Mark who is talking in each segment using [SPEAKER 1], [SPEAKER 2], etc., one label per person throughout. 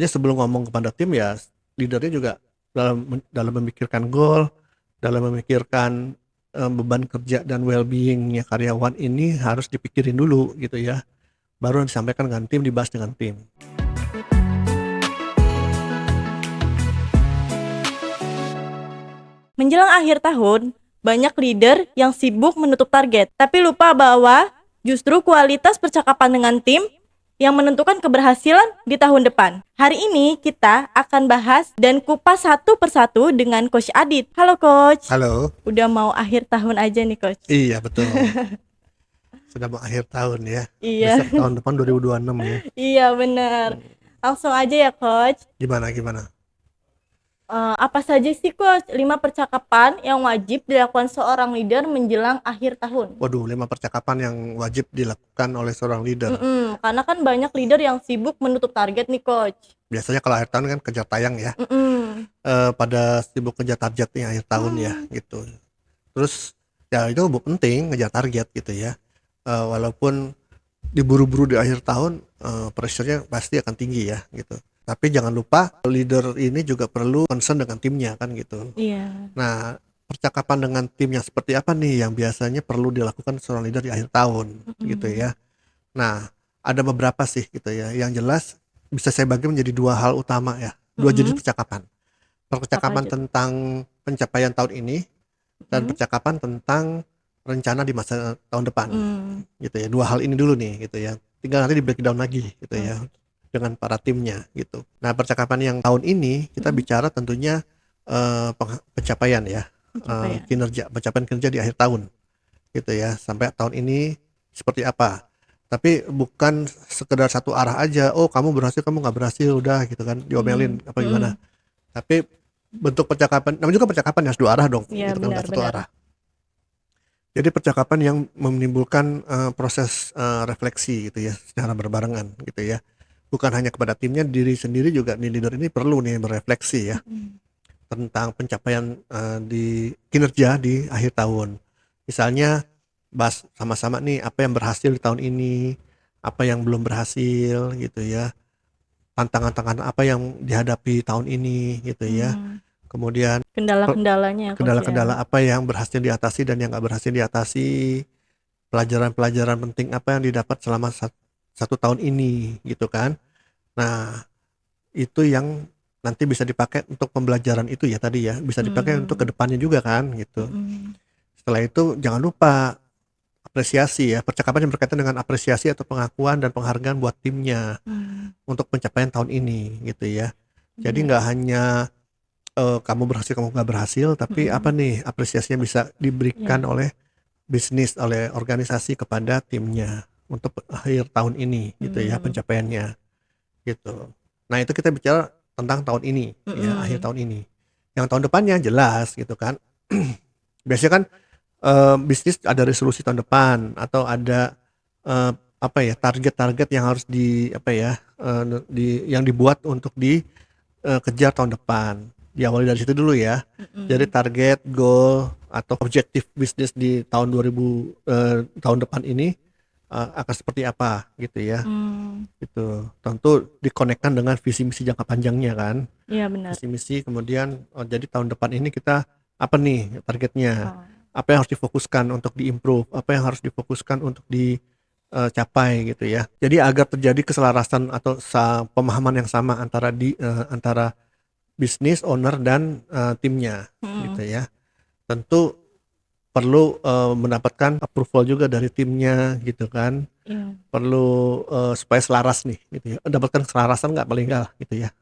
[SPEAKER 1] Jadi sebelum ngomong kepada tim ya, leader-nya juga dalam memikirkan goal, dalam memikirkan, beban kerja dan well-being-nya karyawan ini harus dipikirin dulu gitu ya, baru disampaikan dengan tim, dibahas dengan tim.
[SPEAKER 2] Menjelang akhir tahun, banyak leader yang sibuk menutup target, tapi lupa bahwa justru kualitas percakapan dengan tim yang menentukan keberhasilan di tahun depan. Hari ini kita akan bahas dan kupas satu persatu dengan Coach Adit. Halo Coach.
[SPEAKER 1] Halo.
[SPEAKER 2] Udah mau akhir tahun aja nih Coach.
[SPEAKER 1] Iya betul. Sudah mau akhir tahun ya.
[SPEAKER 2] Iya.
[SPEAKER 1] Besok tahun depan 2026 ya.
[SPEAKER 2] Iya benar. Langsung aja ya Coach.
[SPEAKER 1] Gimana?
[SPEAKER 2] Apa saja sih Coach 5 percakapan yang wajib dilakukan seorang leader menjelang akhir tahun?
[SPEAKER 1] Waduh, 5 percakapan yang wajib dilakukan oleh seorang leader.
[SPEAKER 2] Karena kan banyak leader yang sibuk menutup target nih Coach.
[SPEAKER 1] Biasanya kalau akhir tahun kan kejar tayang ya. Pada sibuk kejar target nih akhir tahun ya gitu. Terus ya itu penting ngejar target gitu ya. Walaupun diburu-buru di akhir tahun, pressure-nya pasti akan tinggi ya gitu. Tapi jangan lupa leader ini juga perlu concern dengan timnya kan gitu.
[SPEAKER 2] Iya.
[SPEAKER 1] Nah, percakapan dengan tim yang seperti apa nih yang biasanya perlu dilakukan seorang leader di akhir tahun gitu ya. Nah, ada beberapa sih gitu ya. Yang jelas bisa saya bagi menjadi dua hal utama ya. Dua jenis percakapan. Percakapan tentang pencapaian tahun ini dan percakapan tentang rencana di masa tahun depan gitu ya. Dua hal ini dulu nih gitu ya. Tinggal nanti di breakdown lagi gitu ya dengan para timnya gitu. Nah, percakapan yang tahun ini kita bicara tentunya pencapaian ya, pencapaian kinerja di akhir tahun gitu ya, sampai tahun ini seperti apa. Tapi bukan sekedar satu arah aja, oh kamu berhasil, kamu nggak berhasil, udah gitu kan, diomelin apa gimana. Tapi bentuk percakapan, namanya juga percakapan harus dua arah dong,
[SPEAKER 2] Iya,
[SPEAKER 1] gitu kan, nggak satu
[SPEAKER 2] benar.
[SPEAKER 1] arah. Jadi percakapan yang menimbulkan proses refleksi gitu ya, secara berbarengan gitu ya. Bukan hanya kepada timnya, diri sendiri juga nih, leader ini perlu nih berefleksi ya tentang pencapaian di kinerja di akhir tahun. Misalnya bahas sama-sama nih apa yang berhasil di tahun ini, apa yang belum berhasil gitu ya, tantangan-tantangan apa yang dihadapi tahun ini gitu ya. Kemudian
[SPEAKER 2] Kendala-kendalanya ya Coach ya.
[SPEAKER 1] kendala-kendala apa yang berhasil diatasi dan yang nggak berhasil diatasi, pelajaran-pelajaran penting apa yang didapat selama satu tahun ini gitu kan. Nah, itu yang nanti bisa dipakai untuk pembelajaran itu ya tadi ya, bisa dipakai untuk kedepannya juga kan gitu. Setelah itu jangan lupa apresiasi ya, percakapan yang berkaitan dengan apresiasi atau pengakuan dan penghargaan buat timnya untuk pencapaian tahun ini gitu ya. Jadi nggak hanya kamu berhasil, kamu nggak berhasil, tapi apa nih apresiasinya bisa diberikan oleh bisnis, oleh organisasi kepada timnya untuk akhir tahun ini gitu ya, pencapaiannya gitu. Nah, itu kita bicara tentang tahun ini ya, akhir tahun ini. Yang tahun depannya jelas gitu kan. Biasanya kan bisnis ada resolusi tahun depan atau ada apa ya, target-target yang harus yang dibuat untuk dikejar tahun depan. Diawali dari situ dulu ya. Jadi target, goal atau objektif bisnis di tahun tahun depan ini akan seperti apa gitu ya. Gitu. Tentu dikonekkan dengan visi misi jangka panjangnya kan.
[SPEAKER 2] Iya benar.
[SPEAKER 1] Visi misi kemudian jadi tahun depan ini kita apa nih targetnya? Apa yang harus difokuskan untuk diimprove? Apa yang harus difokuskan untuk dicapai gitu ya. Jadi agar terjadi keselarasan atau pemahaman yang sama antara bisnis owner dan timnya gitu ya. Tentu perlu mendapatkan approval juga dari timnya gitu kan. Perlu supaya selaras nih gitu ya. Dapatkan keselarasan nggak paling nggak gitu ya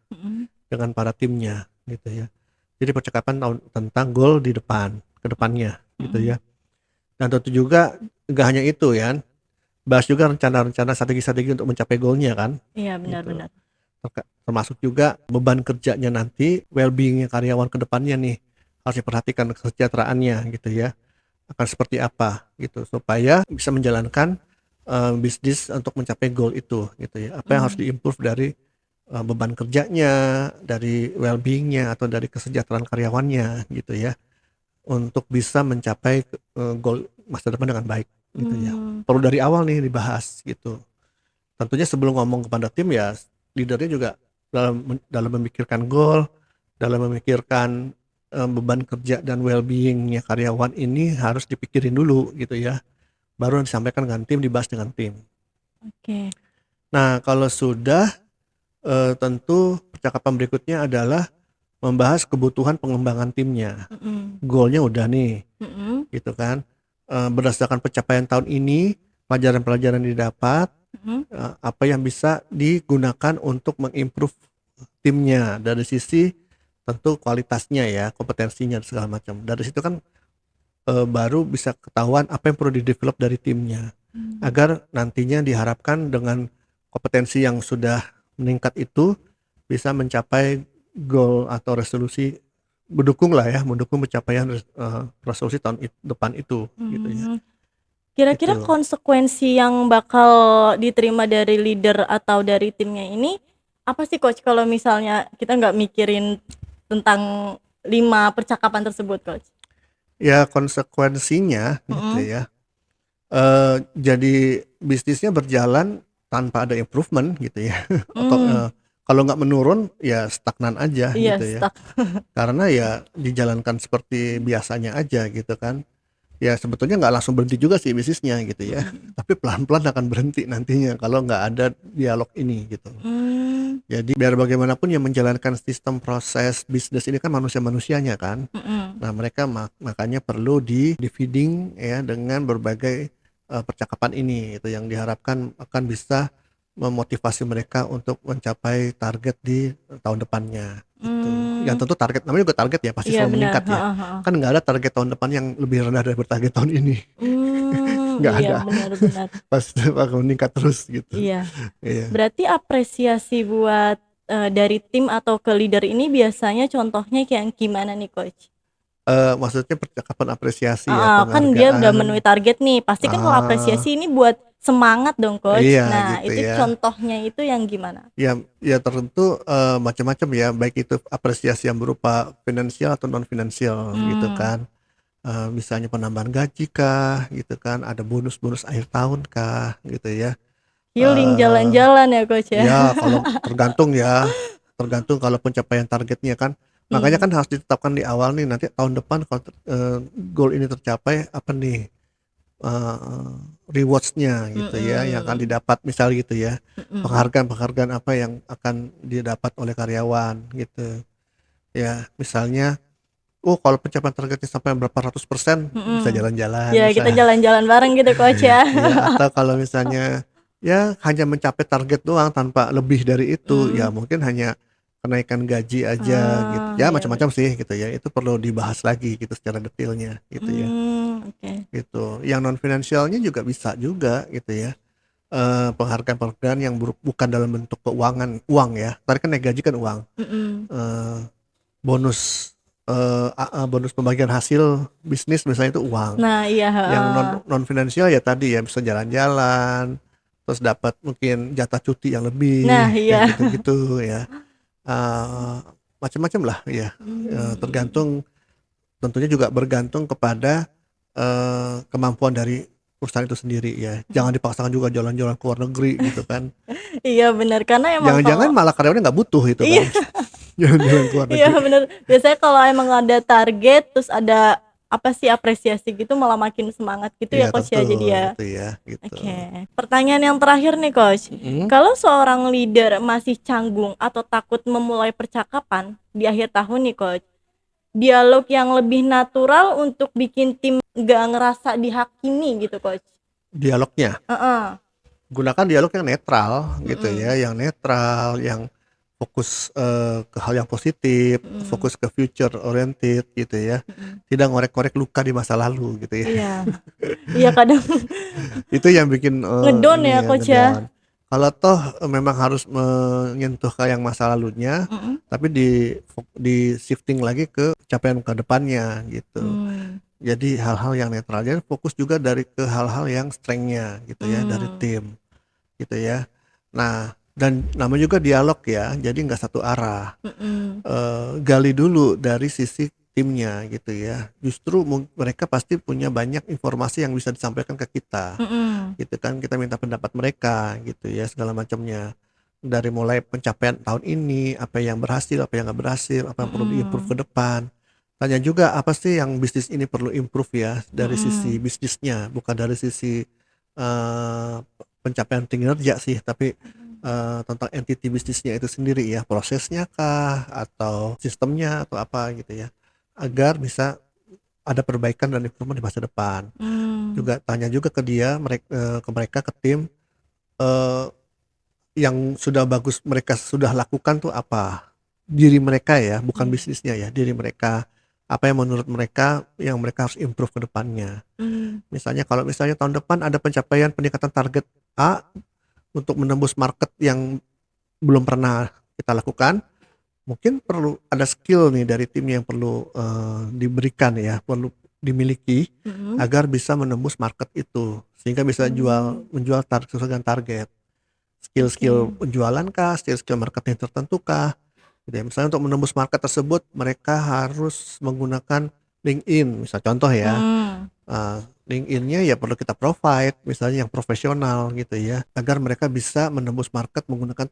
[SPEAKER 1] dengan para timnya gitu ya. Jadi percakapan tentang goal di kedepannya gitu ya. Dan tentu juga nggak hanya itu ya, bahas juga rencana-rencana strategi-strategi untuk mencapai goalnya kan.
[SPEAKER 2] Iya
[SPEAKER 1] Gitu.
[SPEAKER 2] benar.
[SPEAKER 1] Termasuk juga beban kerjanya nanti, well-being-nya karyawan kedepannya nih harus diperhatikan, kesejahteraannya gitu ya. Akan seperti apa gitu supaya bisa menjalankan bisnis untuk mencapai goal itu gitu ya. Apa yang harus diimprove dari beban kerjanya, dari well-being-nya atau dari kesejahteraan karyawannya gitu ya. Untuk bisa mencapai goal masa depan dengan baik gitu ya. Perlu dari awal nih dibahas gitu. Tentunya sebelum ngomong kepada tim ya, leadernya juga dalam memikirkan goal, dalam memikirkan, beban kerja dan well-being-nya karyawan ini harus dipikirin dulu gitu ya, baru disampaikan dengan tim, dibahas dengan tim.
[SPEAKER 2] Oke.
[SPEAKER 1] Nah kalau sudah, tentu percakapan berikutnya adalah membahas kebutuhan pengembangan timnya.
[SPEAKER 2] Mhm.
[SPEAKER 1] Goal-nya udah nih,
[SPEAKER 2] Mhm.
[SPEAKER 1] gitu kan, berdasarkan pencapaian tahun ini, pelajaran-pelajaran didapat,
[SPEAKER 2] Mhm.
[SPEAKER 1] apa yang bisa digunakan untuk meng-improve timnya dari sisi tentu kualitasnya ya, kompetensinya segala macam. Dari situ kan, baru bisa ketahuan apa yang perlu di-develop dari timnya,
[SPEAKER 2] Mmm.
[SPEAKER 1] agar nantinya diharapkan dengan kompetensi yang sudah meningkat itu bisa mencapai goal atau resolusi, mendukung pencapaian resolusi tahun depan itu gitu ya,
[SPEAKER 2] Mmm. Kira-kira
[SPEAKER 1] gitu.
[SPEAKER 2] konsekuensi yang bakal diterima dari leader atau dari timnya ini, apa sih Coach kalau misalnya kita nggak mikirin tentang 5 percakapan tersebut, Coach?
[SPEAKER 1] Ya konsekuensinya gitu
[SPEAKER 2] Mhm.
[SPEAKER 1] ya, jadi bisnisnya berjalan tanpa ada improvement gitu ya, atau,
[SPEAKER 2] Mmm.
[SPEAKER 1] kalau nggak menurun ya stagnan aja
[SPEAKER 2] Iya,
[SPEAKER 1] gitu ya.
[SPEAKER 2] stuck.
[SPEAKER 1] Karena ya dijalankan seperti biasanya aja gitu kan. Ya sebetulnya nggak langsung berhenti juga sih bisnisnya gitu ya,
[SPEAKER 2] Mhm.
[SPEAKER 1] tapi pelan-pelan akan berhenti nantinya kalau nggak ada dialog ini gitu.
[SPEAKER 2] Mmm.
[SPEAKER 1] Jadi biar bagaimanapun yang menjalankan sistem proses bisnis ini kan manusia-manusianya kan.
[SPEAKER 2] Mhm.
[SPEAKER 1] Nah mereka makanya perlu di-feeding ya dengan berbagai, percakapan ini itu yang diharapkan akan bisa memotivasi mereka untuk mencapai target di tahun depannya gitu.
[SPEAKER 2] Mmm.
[SPEAKER 1] Yang tentu target namanya juga target ya pasti
[SPEAKER 2] Iya
[SPEAKER 1] selalu
[SPEAKER 2] benar,
[SPEAKER 1] meningkat ya.
[SPEAKER 2] heeh heeh.
[SPEAKER 1] Kan nggak ada target tahun depan yang lebih rendah dari target tahun ini, nggak
[SPEAKER 2] Iya
[SPEAKER 1] ada.
[SPEAKER 2] benar benar.
[SPEAKER 1] Pasti bakal meningkat terus gitu.
[SPEAKER 2] Iya.
[SPEAKER 1] Iya.
[SPEAKER 2] Berarti apresiasi buat, dari tim atau ke leader ini biasanya contohnya kayak gimana nih, Coach?
[SPEAKER 1] Maksudnya percakapan apresiasi ya,
[SPEAKER 2] Heeh, kan dia udah memenuhi
[SPEAKER 1] penghargaan.
[SPEAKER 2] target nih, pasti kan kalau
[SPEAKER 1] Ah,
[SPEAKER 2] apresiasi ini buat semangat dong, Coach.
[SPEAKER 1] iya
[SPEAKER 2] Nah,
[SPEAKER 1] gitu
[SPEAKER 2] itu
[SPEAKER 1] ya.
[SPEAKER 2] contohnya itu yang gimana?
[SPEAKER 1] Ya tentu, macam-macam ya, baik itu apresiasi yang berupa finansial atau non finansial gitu
[SPEAKER 2] Mmm.
[SPEAKER 1] kan. Misalnya penambahan gaji kah gitu kan, ada bonus-bonus akhir tahun kah gitu ya.
[SPEAKER 2] Healing
[SPEAKER 1] Eee,
[SPEAKER 2] jalan-jalan ya, Coach, ya?
[SPEAKER 1] ya kalau tergantung ya, tergantung kalau pencapaian targetnya kan. Makanya
[SPEAKER 2] Mmm.
[SPEAKER 1] kan harus ditetapkan di awal nih, nanti tahun depan kalau goal ini tercapai apa nih, rewards-nya gitu ya yang akan
[SPEAKER 2] Mhm.
[SPEAKER 1] didapat misal gitu ya.
[SPEAKER 2] Mhm.
[SPEAKER 1] Penghargaan-penghargaan apa yang akan didapat oleh karyawan gitu. Ya misalnya, oh kalau pencapaian targetnya sampai berapa ratus persen bisa
[SPEAKER 2] Mhm.
[SPEAKER 1] jalan-jalan
[SPEAKER 2] Ya kita
[SPEAKER 1] misal.
[SPEAKER 2] jalan-jalan bareng gitu, Coach, ya?
[SPEAKER 1] Iya atau kalau misalnya, ya hanya mencapai target doang tanpa lebih dari itu, ya
[SPEAKER 2] Mmm.
[SPEAKER 1] mungkin hanya kenaikan gaji aja gitu,
[SPEAKER 2] Ah,
[SPEAKER 1] ya
[SPEAKER 2] iya
[SPEAKER 1] macam-macam sih gitu ya, itu perlu dibahas lagi gitu secara detailnya gitu ya,
[SPEAKER 2] oke.
[SPEAKER 1] gitu. Yang non finansialnya juga bisa juga gitu ya, penghargaan-penghargaan yang bukan dalam bentuk keuangan, uang ya, tadi kan naik gaji kan uang,
[SPEAKER 2] Mhm.
[SPEAKER 1] eee, bonus, bonus pembagian hasil bisnis misalnya itu uang.
[SPEAKER 2] Nah, iya,
[SPEAKER 1] Yang
[SPEAKER 2] heeh.
[SPEAKER 1] non finansial ya tadi ya bisa jalan-jalan, terus dapat mungkin jatah cuti yang lebih,
[SPEAKER 2] Nah, iya.
[SPEAKER 1] kayak gitu-gitu ya, eee, macam-macam lah ya,
[SPEAKER 2] Mmm.
[SPEAKER 1] tergantung tentunya juga bergantung kepada, kemampuan dari perusahaan itu sendiri ya.
[SPEAKER 2] Mhm.
[SPEAKER 1] Jangan dipaksakan juga jalan-jalan ke luar negeri gitu kan.
[SPEAKER 2] Iya bener, karena emang
[SPEAKER 1] Jangan-jangan
[SPEAKER 2] kalau
[SPEAKER 1] malah karyawannya nggak butuh itu
[SPEAKER 2] iya.
[SPEAKER 1] kan, jalan-jalan ke luar
[SPEAKER 2] Iya
[SPEAKER 1] negeri.
[SPEAKER 2] bener, biasanya kalau emang ada target, terus ada, apa sih, apresiasi gitu malah makin semangat gitu
[SPEAKER 1] Iya
[SPEAKER 2] ya, Coach,
[SPEAKER 1] tentu
[SPEAKER 2] ya jadi ya?
[SPEAKER 1] gitu ya, gitu.
[SPEAKER 2] Oke, pertanyaan yang terakhir nih, Coach.
[SPEAKER 1] Mhm.
[SPEAKER 2] Kalau seorang leader masih canggung atau takut memulai percakapan di akhir tahun nih, Coach, dialog yang lebih natural untuk bikin tim nggak ngerasa dihakimi gitu, Coach?
[SPEAKER 1] Dialognya?
[SPEAKER 2] Heeh.
[SPEAKER 1] Gunakan dialog yang netral gitu ya,
[SPEAKER 2] Mhm.
[SPEAKER 1] yang netral, yang fokus, ke hal yang positif,
[SPEAKER 2] Mhm.
[SPEAKER 1] fokus ke future oriented gitu ya.
[SPEAKER 2] Mhm.
[SPEAKER 1] Tidak ngorek-ngorek luka di masa lalu gitu ya.
[SPEAKER 2] Iya. Iya kadang
[SPEAKER 1] Itu yang bikin,
[SPEAKER 2] ngedown
[SPEAKER 1] ini
[SPEAKER 2] ya,
[SPEAKER 1] ya
[SPEAKER 2] Coach, ya?
[SPEAKER 1] nge-down. Kalau toh, memang harus menyentuh ke yang masa lalunya,
[SPEAKER 2] Mhm.
[SPEAKER 1] tapi di shifting lagi ke capaian ke depannya gitu.
[SPEAKER 2] Mmm.
[SPEAKER 1] Jadi hal-hal yang netral, jadi fokus juga dari ke hal-hal yang strength-nya gitu ya dari
[SPEAKER 2] Mmm.
[SPEAKER 1] tim. Gitu ya. Nah, dan namanya juga dialog ya, jadi nggak satu arah.
[SPEAKER 2] Mhm.
[SPEAKER 1] Gali dulu dari sisi timnya gitu ya. Justru mereka pasti punya banyak informasi yang bisa disampaikan ke kita,
[SPEAKER 2] Mhm.
[SPEAKER 1] gitu kan. Kita minta pendapat mereka gitu ya, segala macamnya. dari mulai pencapaian tahun ini, apa yang berhasil, apa yang nggak berhasil, apa yang perlu diimprove ke depan. Tanya juga apa sih yang bisnis ini perlu improve ya dari sisi
[SPEAKER 2] Mm-mm.
[SPEAKER 1] bisnisnya, bukan dari sisi pencapaian kinerja sih, tapi tentang entity bisnisnya itu sendiri ya, prosesnya kah, atau sistemnya, atau apa gitu ya, agar bisa ada perbaikan dan improvement di masa depan.
[SPEAKER 2] Mm.
[SPEAKER 1] Juga tanya juga ke dia, ke mereka, ke tim, eh, yang sudah bagus mereka sudah lakukan tuh apa? Diri mereka ya, bukan
[SPEAKER 2] Iya.
[SPEAKER 1] bisnisnya ya, diri mereka. Apa yang menurut mereka yang mereka harus improve ke depannya.
[SPEAKER 2] Mm.
[SPEAKER 1] Misalnya kalau misalnya tahun depan ada pencapaian peningkatan target A untuk menembus market yang belum pernah kita lakukan, mungkin perlu ada skill nih dari tim yang perlu diberikan ya, perlu dimiliki
[SPEAKER 2] Mm-mm.
[SPEAKER 1] agar bisa menembus market itu sehingga bisa menjual sesuai dengan target. Skill-skill
[SPEAKER 2] Oke.
[SPEAKER 1] penjualan kah, skill-skill marketing tertentu kah, gitu ya. Misalnya untuk menembus market tersebut mereka harus menggunakan LinkedIn, misal contoh ya.
[SPEAKER 2] Mm.
[SPEAKER 1] LinkedIn-nya ya perlu kita provide misalnya yang profesional gitu ya, agar mereka bisa menembus market menggunakan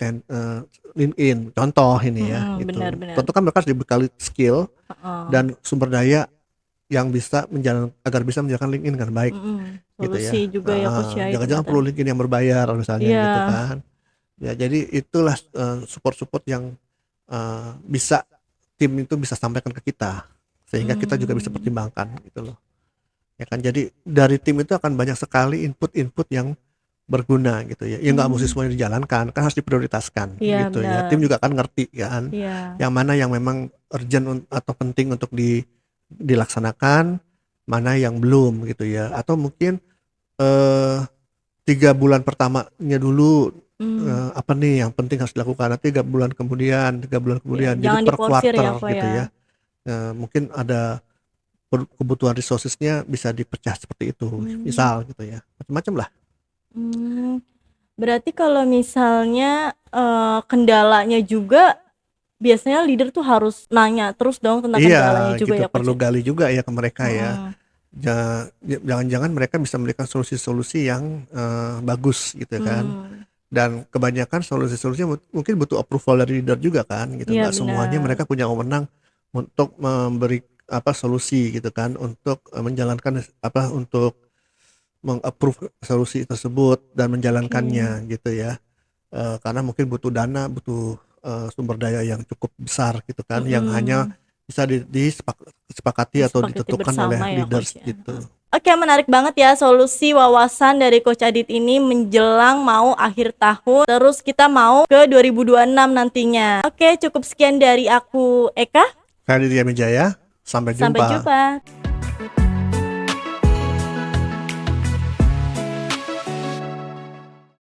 [SPEAKER 1] LinkedIn. Contoh ini ya,
[SPEAKER 2] Mm-mm.
[SPEAKER 1] gitu.
[SPEAKER 2] Benar-benar.
[SPEAKER 1] Tentu kan mereka harus dibekali skill
[SPEAKER 2] Heeh.
[SPEAKER 1] dan sumber daya yang bisa agar bisa menjalankan LinkedIn dengan baik
[SPEAKER 2] Mm-mm.
[SPEAKER 1] gitu
[SPEAKER 2] Solusi
[SPEAKER 1] ya.
[SPEAKER 2] juga ya Coach ya itu mah
[SPEAKER 1] Jangan-jangan perlu
[SPEAKER 2] tadi.
[SPEAKER 1] LinkedIn yang berbayar misalnya
[SPEAKER 2] Iya.
[SPEAKER 1] gitu kan. Ya jadi itulah support-support yang bisa tim itu bisa sampaikan ke kita sehingga kita juga bisa
[SPEAKER 2] Mm.
[SPEAKER 1] pertimbangkan gitu loh. Ya kan, jadi dari tim itu akan banyak sekali input-input yang berguna gitu ya. Ya nggak mesti
[SPEAKER 2] Mm.
[SPEAKER 1] semuanya dijalankan, kan harus diprioritaskan
[SPEAKER 2] Iya
[SPEAKER 1] gitu ya.
[SPEAKER 2] benar.
[SPEAKER 1] Tim juga kan ngerti kan,
[SPEAKER 2] Iya.
[SPEAKER 1] yang mana yang memang urgent atau penting untuk dilaksanakan, mana yang belum gitu ya. Atau mungkin eh 3 bulan pertamanya dulu
[SPEAKER 2] Mm.
[SPEAKER 1] apa nih yang penting harus dilakukan. Nanti 3 bulan kemudian, 3 bulan
[SPEAKER 2] Iya,
[SPEAKER 1] kemudian. Jadi
[SPEAKER 2] jangan
[SPEAKER 1] per
[SPEAKER 2] diporsir ya
[SPEAKER 1] quarter
[SPEAKER 2] kok
[SPEAKER 1] gitu
[SPEAKER 2] ya.
[SPEAKER 1] ya. Mungkin ada kebutuhan resourcesnya bisa dipecah seperti itu,
[SPEAKER 2] Mm.
[SPEAKER 1] misal gitu ya, macam-macam lah.
[SPEAKER 2] Mm. Berarti kalau misalnya kendalanya juga biasanya leader tuh harus nanya terus dong tentang
[SPEAKER 1] Iya
[SPEAKER 2] kendalanya juga
[SPEAKER 1] gitu,
[SPEAKER 2] ya Coach
[SPEAKER 1] perlu
[SPEAKER 2] ya?
[SPEAKER 1] gali juga ya ke mereka ya.
[SPEAKER 2] Mm-mm.
[SPEAKER 1] Jangan-jangan mereka bisa memberikan solusi-solusi yang bagus gitu kan.
[SPEAKER 2] Mm.
[SPEAKER 1] Dan kebanyakan solusi-solusinya mungkin butuh approval dari leader juga kan gitu.
[SPEAKER 2] Iya
[SPEAKER 1] Nggak semuanya
[SPEAKER 2] benar.
[SPEAKER 1] mereka punya wewenang untuk memberi apa solusi gitu kan, untuk menjalankan apa, untuk mengapprove solusi tersebut dan
[SPEAKER 2] Oke.
[SPEAKER 1] menjalankannya gitu ya. Karena mungkin butuh dana, butuh sumber daya yang cukup besar gitu kan, yang hanya
[SPEAKER 2] Mm-mm.
[SPEAKER 1] bisa disepakati atau
[SPEAKER 2] Disepakati
[SPEAKER 1] ditentukan oleh
[SPEAKER 2] bersama ya
[SPEAKER 1] leaders
[SPEAKER 2] Coach ya.
[SPEAKER 1] gitu.
[SPEAKER 2] Oke, menarik banget ya solusi wawasan dari Coach Adit ini menjelang mau akhir tahun. Terus kita mau ke 2026 nantinya. Oke, cukup sekian dari aku Eka.
[SPEAKER 1] Saya Ditya Mijaya, sampai
[SPEAKER 2] Sampai
[SPEAKER 1] jumpa.
[SPEAKER 2] jumpa.